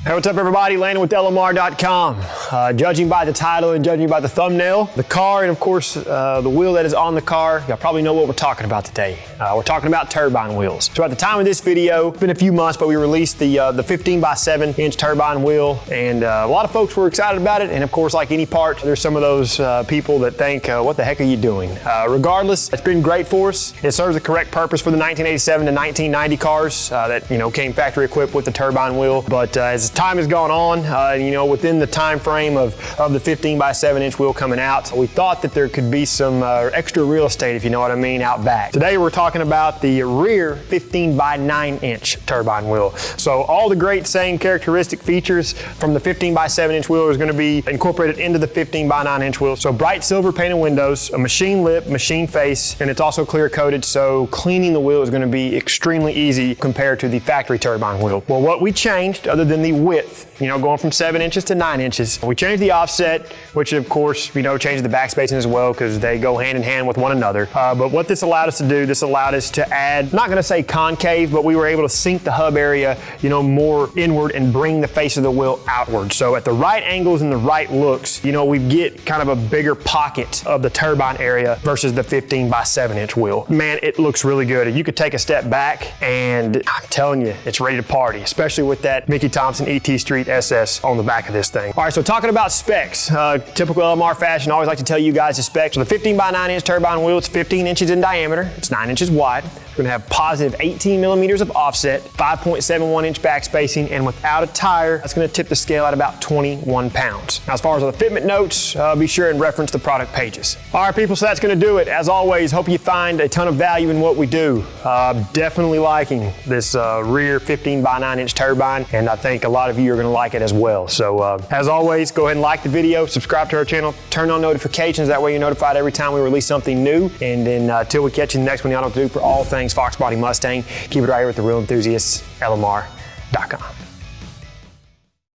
Hey, what's up everybody? Landon with LMR.com. Judging by the title and judging by the thumbnail, the car, and of course the wheel that is on the car, y'all probably know what we're talking about today. We're talking about turbine wheels. So at the time of this video, it's been a few months, but we released the 15 by 7 inch turbine wheel, and a lot of folks were excited about it. And of course, like any part, there's some of those people that think, what the heck are you doing? Regardless, it's been great for us. It serves the correct purpose for the 1987 to 1990 cars that came factory equipped with the turbine wheel. But as time has gone on, within the time frame of the 15 by 7 inch wheel coming out, we thought that there could be some extra real estate, if you know what I mean, out back. Today we're talking about the rear 15 by 9 inch turbine wheel. So all the great same characteristic features from the 15 by 7 inch wheel is going to be incorporated into the 15 by 9 inch wheel. So bright silver painted windows, a machine lip, machine face, and it's also clear coated, so cleaning the wheel is going to be extremely easy compared to the factory turbine wheel. Well, what we changed, other than the width, going from 7 inches to 9 inches, we changed the offset, which of course, changed the backspacing as well, because they go hand in hand with one another. But what this allowed us to do, this allowed us to add, not gonna say concave, but we were able to sink the hub area, more inward and bring the face of the wheel outward. So at the right angles and the right looks, we get kind of a bigger pocket of the turbine area versus the 15 by 7 inch wheel. Man, it looks really good. You could take a step back and I'm telling you, it's ready to party, especially with that Mickey Thompson ET Street SS on the back of this thing. All right, so talking about specs, typical LMR fashion, I always like to tell you guys the specs. So the 15 by 9 inch turbine wheel, it's 15 inches in diameter, it's 9 inches wide. We're gonna have positive 18 millimeters of offset, 5.71 inch back spacing, and without a tire, that's gonna tip the scale at about 21 pounds. Now, as far as the fitment notes, be sure and reference the product pages. All right, people, so that's gonna do it. As always, hope you find a ton of value in what we do. Definitely liking this rear 15 by 9 inch turbine, and I think a lot of you are gonna like it as well. So as always, go ahead and like the video, subscribe to our channel, turn on notifications, that way you're notified every time we release something new. And then until we catch you in the next one, y'all know what to do for all things Fox Body Mustang. Keep it right here with the real enthusiasts, LMR.com.